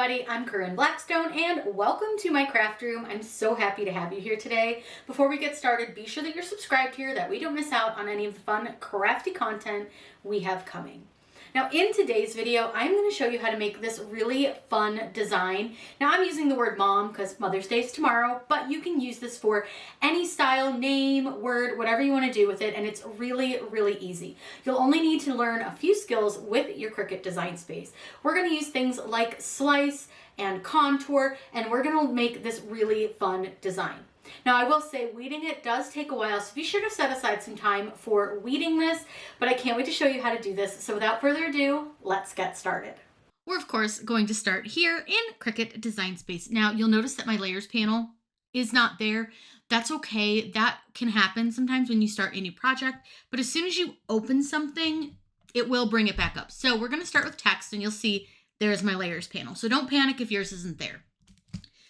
everybody, I'm Corinne Blackstone and welcome to my craft room. I'm so happy to have you here today. Before we get started, be sure that you're subscribed here that we don't miss out on any of the fun crafty content we have coming. Now in today's video, I'm going to show you how to make this really fun design. Now I'm using the word mom because Mother's Day is tomorrow, but you can use this for any style, name, word, whatever you want to do with it, and it's really, really easy. You'll only need to learn a few skills with your Cricut Design Space. We're going to use things like slice and contour, and we're going to make this really fun design. Now I will say weeding it does take a while, so be sure to set aside some time for weeding this, but I can't wait to show you how to do this. So without further ado, let's get started. We're of course going to start here in Cricut Design Space. Now you'll notice that my layers panel is not there. That's okay. That can happen sometimes when you start a new project, but as soon as you open something, it will bring it back up. So we're going to start with text and you'll see there's my layers panel. So don't panic if yours isn't there.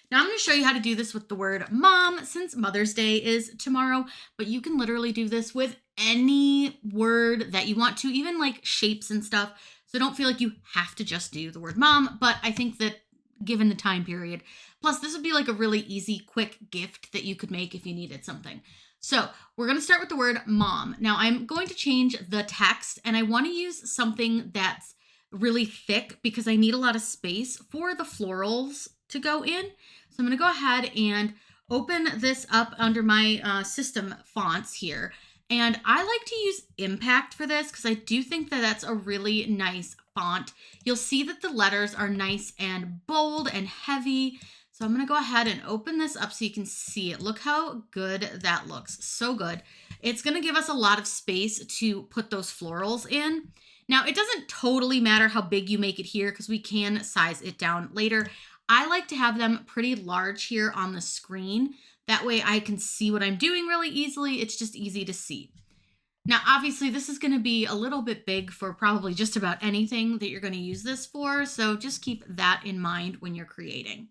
Now I'm going to show you how to do this with the word mom since Mother's Day is tomorrow, but you can literally do this with any word that you want to, even like shapes and stuff. So don't feel like you have to just do the word mom, but I think that given the time period, plus this would be like a really easy, quick gift that you could make if you needed something. So we're going to start with the word mom. Now I'm going to change the text and I want to use something that's really thick because I need a lot of space for the florals to go in. So I'm going to go ahead and open this up under my system fonts here. And I like to use Impact for this because I do think that that's a really nice font. You'll see that the letters are nice and bold and heavy. So I'm going to go ahead and open this up so you can see it. Look how good that looks. So good. It's going to give us a lot of space to put those florals in. Now, it doesn't totally matter how big you make it here because we can size it down later. I like to have them pretty large here on the screen. That way I can see what I'm doing really easily. It's just easy to see. Now, obviously, this is going to be a little bit big for probably just about anything that you're going to use this for. So just keep that in mind when you're creating.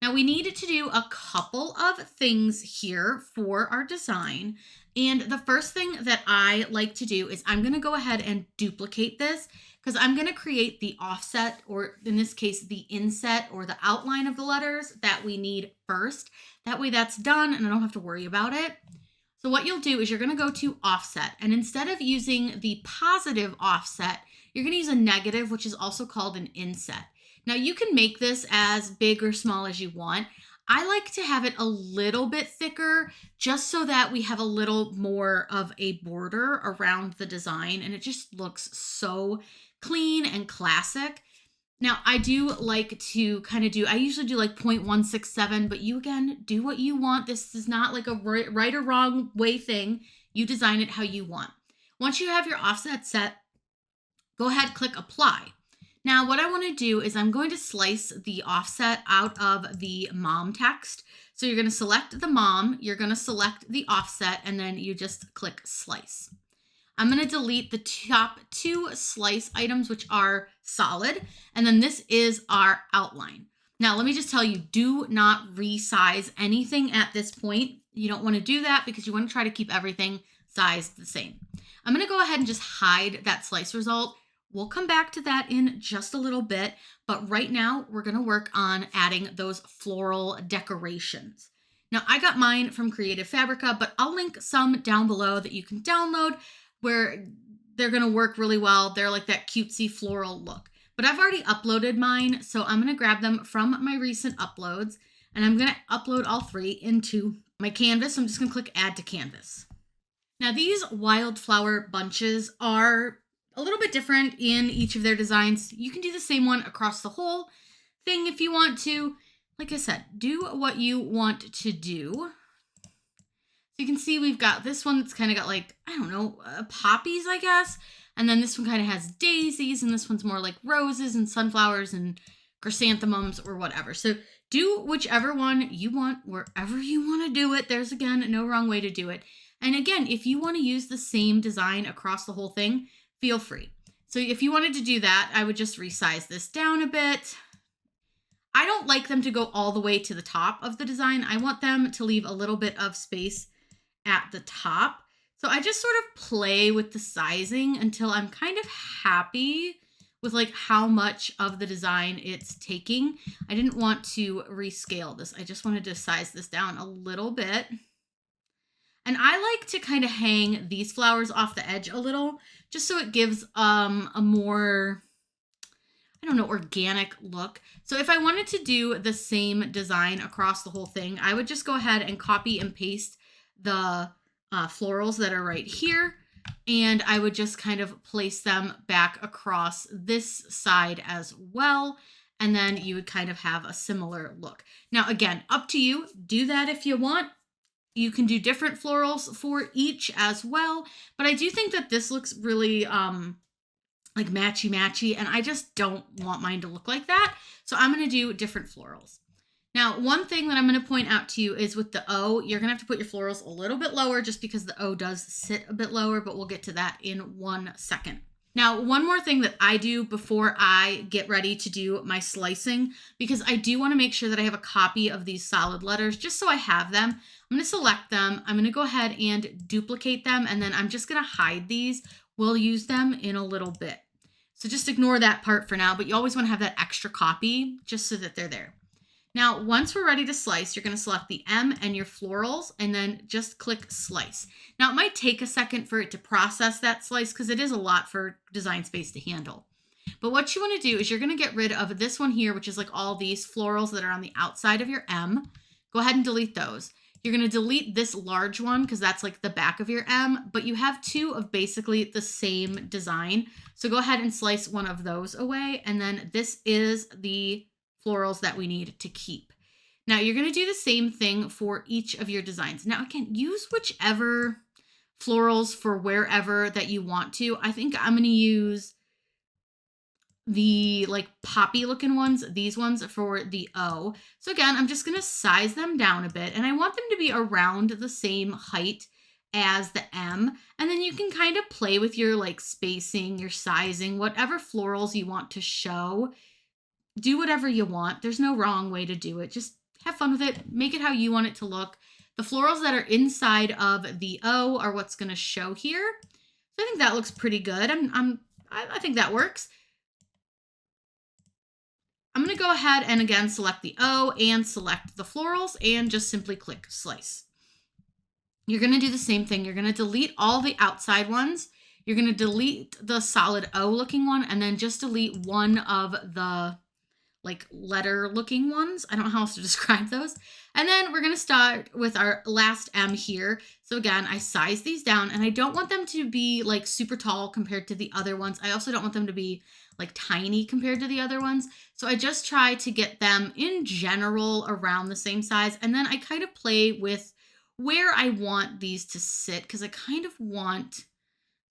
Now, we need to do a couple of things here for our design. And the first thing that I like to do is I'm going to go ahead and duplicate this because I'm going to create the offset, or in this case, the inset or the outline of the letters that we need first. That way that's done and I don't have to worry about it. So what you'll do is you're going to go to offset, and instead of using the positive offset, you're going to use a negative, which is also called an inset. Now you can make this as big or small as you want. I like to have it a little bit thicker just so that we have a little more of a border around the design and it just looks so clean and classic. Now I do like to I usually do like 0.167, but you again, do what you want. This is not like a right or wrong way thing. You design it how you want. Once you have your offset set, go ahead, click apply. Now, what I want to do is I'm going to slice the offset out of the mom text. So you're going to select the mom, you're going to select the offset, and then you just click slice. I'm going to delete the top two slice items, which are solid. And then this is our outline. Now, let me just tell you, do not resize anything at this point. You don't want to do that because you want to try to keep everything sized the same. I'm going to go ahead and just hide that slice result. We'll come back to that in just a little bit, but right now we're going to work on adding those floral decorations. Now I got mine from Creative Fabrica, but I'll link some down below that you can download where they're going to work really well. They're like that cutesy floral look, but I've already uploaded mine. So I'm going to grab them from my recent uploads and I'm going to upload all three into my canvas. I'm just going to click add to canvas. Now these wildflower bunches are a little bit different in each of their designs. You can do the same one across the whole thing if you want to. Like I said, do what you want to do. So you can see we've got this one that's kind of got like, I don't know, poppies, I guess. And then this one kind of has daisies, and this one's more like roses and sunflowers and chrysanthemums or whatever. So do whichever one you want, wherever you want to do it. There's, again, no wrong way to do it. And again, if you want to use the same design across the whole thing, feel free. So if you wanted to do that, I would just resize this down a bit. I don't like them to go all the way to the top of the design. I want them to leave a little bit of space at the top. So I just sort of play with the sizing until I'm kind of happy with like how much of the design it's taking. I didn't want to rescale this. I just wanted to size this down a little bit. And I like to kind of hang these flowers off the edge a little, just so it gives a more, I don't know, organic look. So if I wanted to do the same design across the whole thing, I would just go ahead and copy and paste the florals that are right here. And I would just kind of place them back across this side as well. And then you would kind of have a similar look. Now, again, up to you. Do that if you want. You can do different florals for each as well. But I do think that this looks really like matchy, and I just don't want mine to look like that. So I'm going to do different florals. Now, one thing that I'm going to point out to you is with the O, you're going to have to put your florals a little bit lower just because the O does sit a bit lower, but we'll get to that in 1 second. Now, one more thing that I do before I get ready to do my slicing, because I do want to make sure that I have a copy of these solid letters just so I have them. I'm going to select them. I'm going to go ahead and duplicate them, and then I'm just going to hide these. We'll use them in a little bit. So just ignore that part for now, but you always want to have that extra copy just so that they're there. Now, once we're ready to slice, you're going to select the M and your florals and then just click slice. Now, it might take a second for it to process that slice because it is a lot for Design Space to handle. But what you want to do is you're going to get rid of this one here, which is like all these florals that are on the outside of your M. Go ahead and delete those. You're going to delete this large one because that's like the back of your M, but you have two of basically the same design. So go ahead and slice one of those away. And then this is the florals that we need to keep. Now you're going to do the same thing for each of your designs. Now again, use whichever florals for wherever that you want to. I think I'm going to use the like poppy looking ones, these ones for the O. So again, I'm just going to size them down a bit, and I want them to be around the same height as the M. And then you can kind of play with your like spacing, your sizing, whatever florals you want to show. Do whatever you want. There's no wrong way to do it. Just have fun with it. Make it how you want it to look. The florals that are inside of the O are what's going to show here. So I think that looks pretty good. I think that works. I'm going to go ahead and again select the O and select the florals and just simply click slice. You're going to do the same thing. You're going to delete all the outside ones. You're going to delete the solid O looking one and then just delete one of the like letter looking ones. I don't know how else to describe those. And then we're going to start with our last M here. So again, I size these down and I don't want them to be like super tall compared to the other ones. I also don't want them to be like tiny compared to the other ones. So I just try to get them in general around the same size. And then I kind of play with where I want these to sit because I kind of want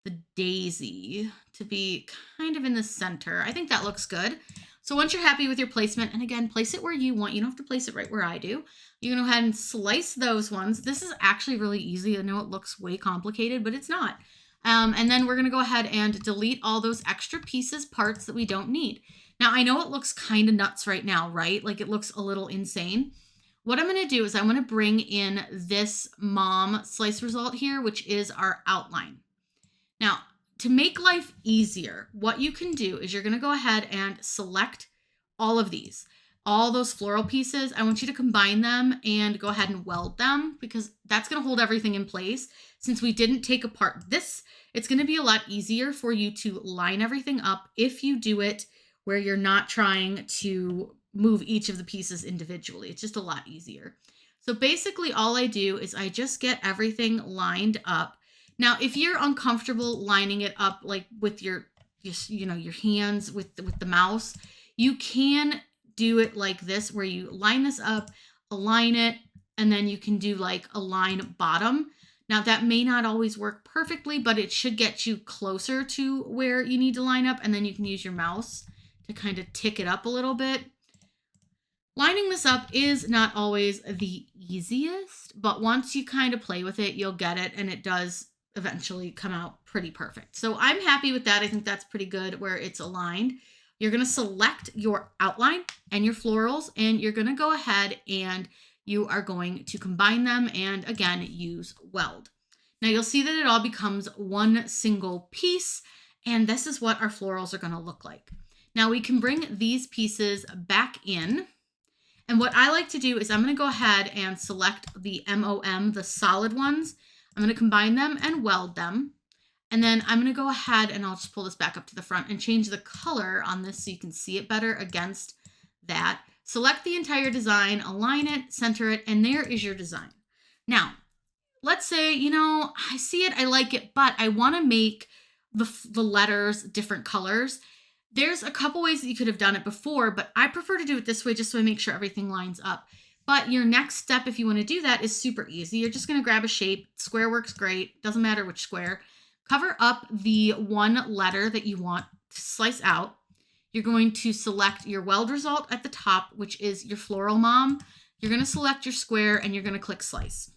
the daisy to be kind of in the center. I think that looks good. So once you're happy with your placement, and again, place it where you want. You don't have to place it right where I do. You can go ahead and slice those ones. This is actually really easy. I know it looks way complicated, but it's not. And then we're going to go ahead and delete all those extra pieces, parts that we don't need. Now, I know it looks kind of nuts right now, right? Like it looks a little insane. What I'm going to do is I'm going to bring in this mom slice result here, which is our outline. Now, to make life easier, what you can do is you're going to go ahead and select all of these, all those floral pieces. I want you to combine them and go ahead and weld them because that's going to hold everything in place. Since we didn't take apart this, it's going to be a lot easier for you to line everything up if you do it where you're not trying to move each of the pieces individually. It's just a lot easier. So basically all I do is I just get everything lined up. Now, if you're uncomfortable lining it up like with your hands with the mouse, you can do it like this where you line this up, align it, and then you can do like a line bottom. Now, that may not always work perfectly, but it should get you closer to where you need to line up, and then you can use your mouse to kind of tick it up a little bit. Lining this up is not always the easiest, but once you kind of play with it, you'll get it, and it does eventually come out pretty perfect. So I'm happy with that. I think that's pretty good where it's aligned. You're going to select your outline and your florals, and you're going to go ahead and you are going to combine them and again, use weld. Now you'll see that it all becomes one single piece, and this is what our florals are going to look like. Now we can bring these pieces back in. And what I like to do is I'm going to go ahead and select the MOM, the solid ones. I'm going to combine them and weld them. And then I'm going to go ahead and I'll just pull this back up to the front and change the color on this so you can see it better against that. Select the entire design, align it, center it, and there is your design. Now, let's say, I see it, I like it, but I want to make the letters different colors. There's a couple ways that you could have done it before, but I prefer to do it this way just so I make sure everything lines up. But your next step, if you want to do that, is super easy. You're just going to grab a shape. Square works great. Doesn't matter which square. Cover up the one letter that you want to slice out. You're going to select your weld result at the top, which is your floral mom. You're going to select your square and you're going to click slice.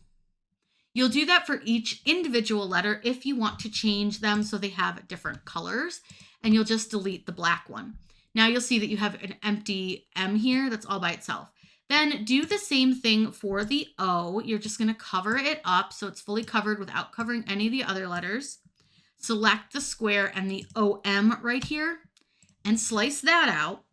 You'll do that for each individual letter if you want to change them so they have different colors, and you'll just delete the black one. Now you'll see that you have an empty M here that's all by itself. Then do the same thing for the O. You're just going to cover it up so it's fully covered without covering any of the other letters. Select the square and the OM right here and slice that out.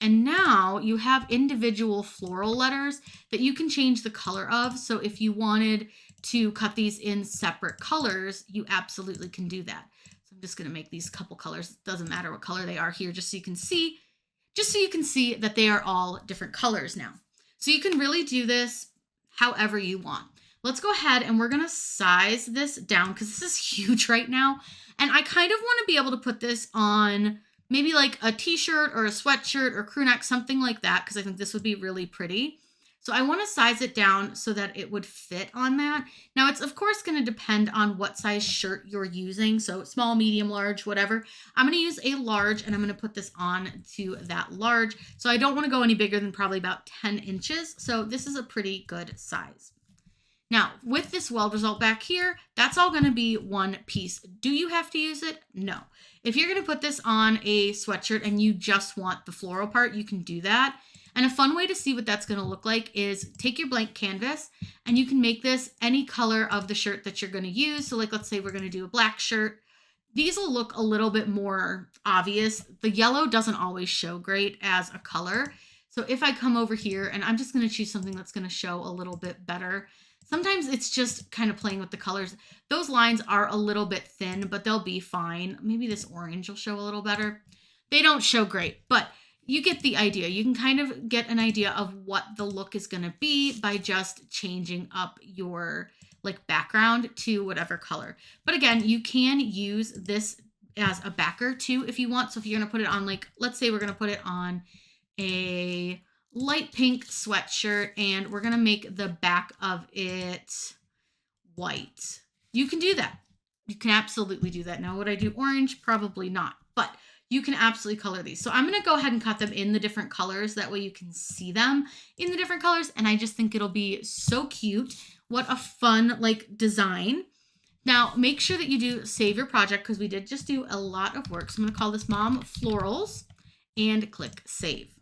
And now you have individual floral letters that you can change the color of. So if you wanted to cut these in separate colors, you absolutely can do that. So I'm just going to make these couple colors. It doesn't matter what color they are here, just so you can see that they are all different colors now. So you can really do this however you want. Let's go ahead and we're going to size this down because this is huge right now. And I kind of want to be able to put this on maybe like a t-shirt or a sweatshirt or crew neck, something like that, because I think this would be really pretty. So I want to size it down so that it would fit on that. Now it's of course going to depend on what size shirt you're using. So small, medium, large, whatever. I'm going to use a large and I'm going to put this on to that large. So I don't want to go any bigger than probably about 10 inches. So this is a pretty good size. Now with this weld result back here, that's all going to be one piece. Do you have to use it? No. If you're going to put this on a sweatshirt and you just want the floral part, you can do that. And a fun way to see what that's going to look like is take your blank canvas and you can make this any color of the shirt that you're going to use. So like, let's say we're going to do a black shirt. These will look a little bit more obvious. The yellow doesn't always show great as a color. So if I come over here and I'm just going to choose something that's going to show a little bit better. Sometimes it's just kind of playing with the colors. Those lines are a little bit thin, but they'll be fine. Maybe this orange will show a little better. They don't show great, but you get the idea. You can kind of get an idea of what the look is going to be by just changing up your background to whatever color. But again, you can use this as a backer too if you want. So if you're going to put it on, let's say we're going to put it on a light pink sweatshirt and we're going to make the back of it white. You can do that. You can absolutely do that. Now, would I do orange? Probably not, but you can absolutely color these. So I'm going to go ahead and cut them in the different colors. That way you can see them in the different colors. And I just think it'll be so cute. What a fun design. Now make sure that you do save your project because we did just do a lot of work. So I'm going to call this Mom Florals and click save.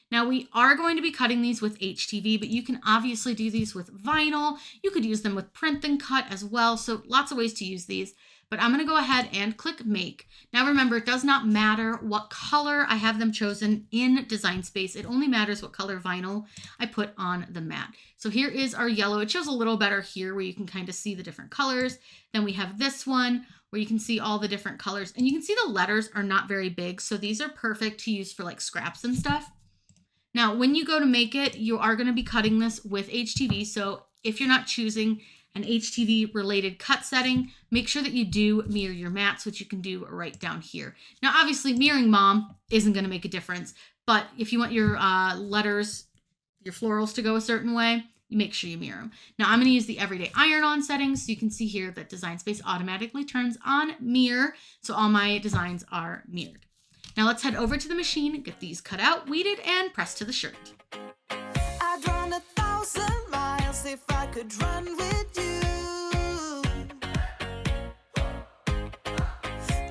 Now we are going to be cutting these with HTV, but you can obviously do these with vinyl. You could use them with print and cut as well. So lots of ways to use these. But I'm going to go ahead and click make. Now remember, it does not matter what color I have them chosen in Design Space. It only matters what color vinyl I put on the mat. So here is our yellow. It shows a little better here where you can kind of see the different colors. Then we have this one where you can see all the different colors. And you can see the letters are not very big. So these are perfect to use for scraps and stuff. Now, when you go to make it, you are going to be cutting this with HTV. So if you're not choosing an HTV related cut setting, make sure that you do mirror your mats, which you can do right down here. Now, obviously mirroring Mom isn't going to make a difference, but if you want your letters, your florals to go a certain way, you make sure you mirror them. Now I'm going to use the everyday iron on settings. So you can see here that Design Space automatically turns on mirror. So all my designs are mirrored. Now let's head over to the machine, get these cut out, weeded, and pressed to the shirt. I'd run 1,000 miles if I could run with you.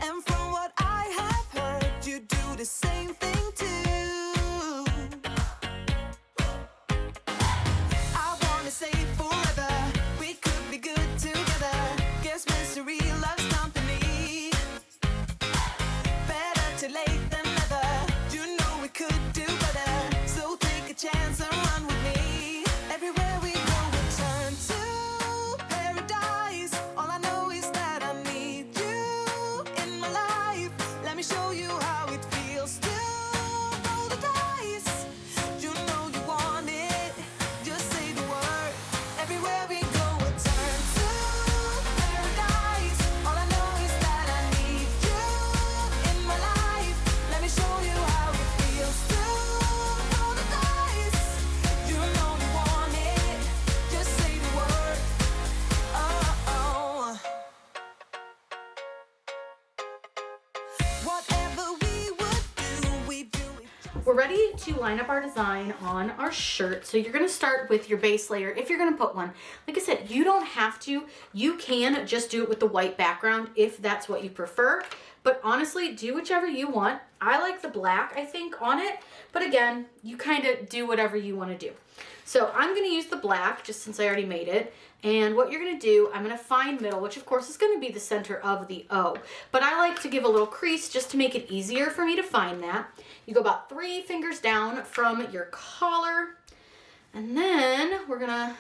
And from what I have heard, you do the same thing too. I wanna say forever, we could be good together. Guess mystery loves company. Better too late than never. we're ready to line up our design on our shirt. So you're gonna start with your base layer if you're gonna put one. Like I said, you don't have to. You can just do it with the white background if that's what you prefer. But honestly, do whichever you want. I like the black, I think, on it. But again, you kind of do whatever you want to do. So I'm going to use the black, just since I already made it. And what you're going to do, I'm going to find middle, which of course is going to be the center of the O. But I like to give a little crease just to make it easier for me to find that. You go about 3 fingers down from your collar. And then we're going to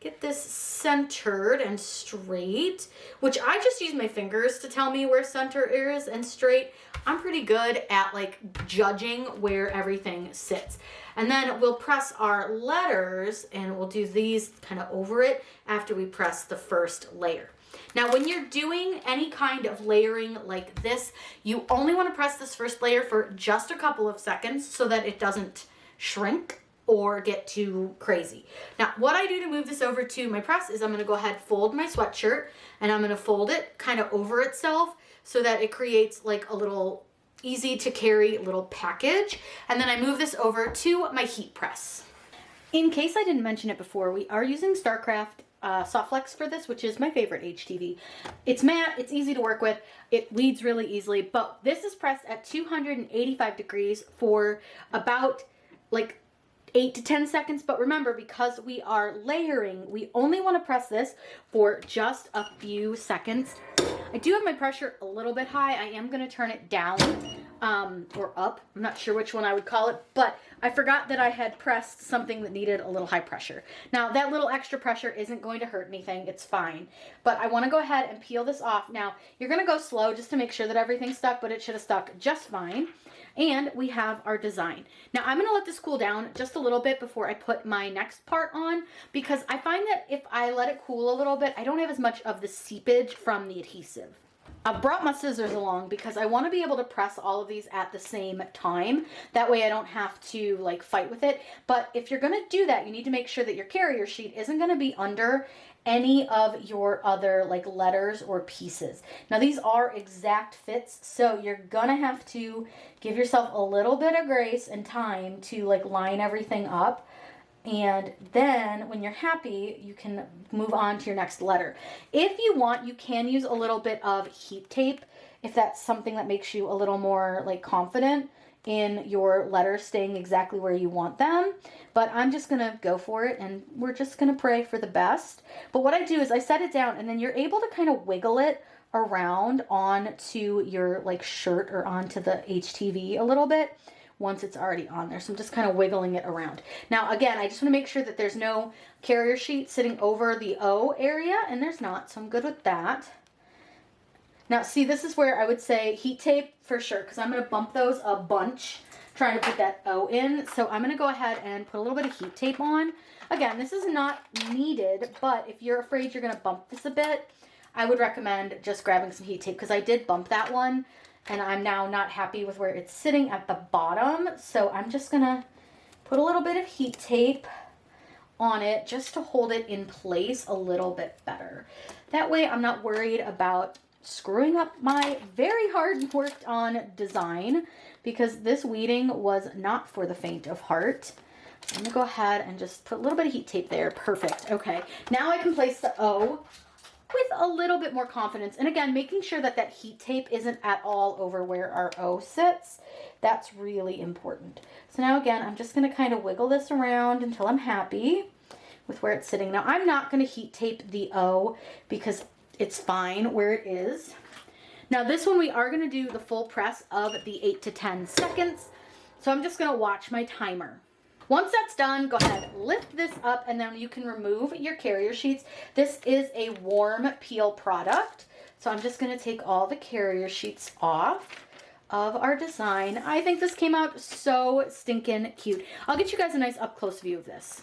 get this centered and straight, which I just use my fingers to tell me where center is and straight. I'm pretty good at like judging where everything sits. And then we'll press our letters and we'll do these kind of over it after we press the first layer. Now, when you're doing any kind of layering like this, you only want to press this first layer for just a couple of seconds so that it doesn't shrink or get too crazy. Now, what I do to move this over to my press is I'm going to go ahead, fold my sweatshirt, and I'm going to fold it kind of over itself so that it creates like a little easy to carry little package. And then I move this over to my heat press. In case I didn't mention it before, we are using StarCraft Softflex for this, which is my favorite HTV. It's matte, it's easy to work with, it bleeds really easily, but this is pressed at 285 degrees for about like 8 to 10 seconds, but remember, because we are layering, we only want to press this for just a few seconds. I do have my pressure a little bit high. I am going to turn it down or up. I'm not sure which one I would call it, but I forgot that I had pressed something that needed a little high pressure. Now, that little extra pressure isn't going to hurt anything. It's fine. But I want to go ahead and peel this off. Now, you're going to go slow just to make sure that everything's stuck, but it should have stuck just fine. And we have our design. Now, I'm going to let this cool down just a little bit before I put my next part on, because I find that if I let it cool a little bit, I don't have as much of the seepage from the adhesive. I've brought my scissors along because I want to be able to press all of these at the same time. That way I don't have to like fight with it. But if you're going to do that, you need to make sure that your carrier sheet isn't going to be under any of your other like letters or pieces. Now, these are exact fits, so you're gonna have to give yourself a little bit of grace and time to like line everything up. And then when you're happy, you can move on to your next letter. If you want, you can use a little bit of heat tape if that's something that makes you a little more like confident in your letters staying exactly where you want them. But I'm just gonna go for it, and we're just gonna pray for the best. But what I do is I set it down, and then you're able to kind of wiggle it around onto your like shirt or onto the HTV a little bit once it's already on there. So I'm just kind of wiggling it around. Now, again, I just want to make sure that there's no carrier sheet sitting over the O area, and there's not, so I'm good with that. Now, see, this is where I would say heat tape for sure, because I'm going to bump those a bunch trying to put that O in. So I'm going to go ahead and put a little bit of heat tape on. Again, this is not needed, but if you're afraid you're going to bump this a bit, I would recommend just grabbing some heat tape, because I did bump that one, and I'm now not happy with where it's sitting at the bottom. So I'm just going to put a little bit of heat tape on it just to hold it in place a little bit better. That way I'm not worried about screwing up my very hard worked on design, because this weeding was not for the faint of heart. So I'm gonna go ahead and just put a little bit of heat tape there. Perfect. Okay, now I can place the O with a little bit more confidence. And again, making sure that that heat tape isn't at all over where our O sits. That's really important. So now again, I'm just gonna kind of wiggle this around until I'm happy with where it's sitting. Now, I'm not gonna heat tape the O because it's fine where it is. Now, this one we are going to do the full press of the 8 to 10 seconds. So I'm just going to watch my timer. Once that's done, go ahead, lift this up, and then you can remove your carrier sheets. This is a warm peel product. So I'm just going to take all the carrier sheets off of our design. I think this came out so stinking cute. I'll get you guys a nice up close view of this.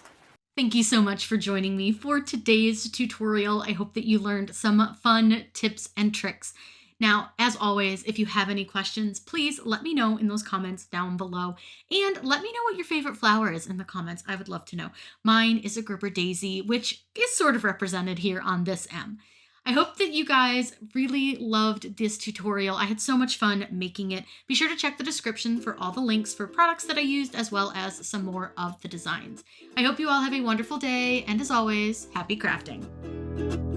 Thank you so much for joining me for today's tutorial. I hope that you learned some fun tips and tricks. Now, as always, if you have any questions, please let me know in those comments down below. And let me know what your favorite flower is in the comments. I would love to know. Mine is a Gerber daisy, which is sort of represented here on this M. I hope that you guys really loved this tutorial. I had so much fun making it. Be sure to check the description for all the links for products that I used, as well as some more of the designs. I hope you all have a wonderful day, and as always, happy crafting.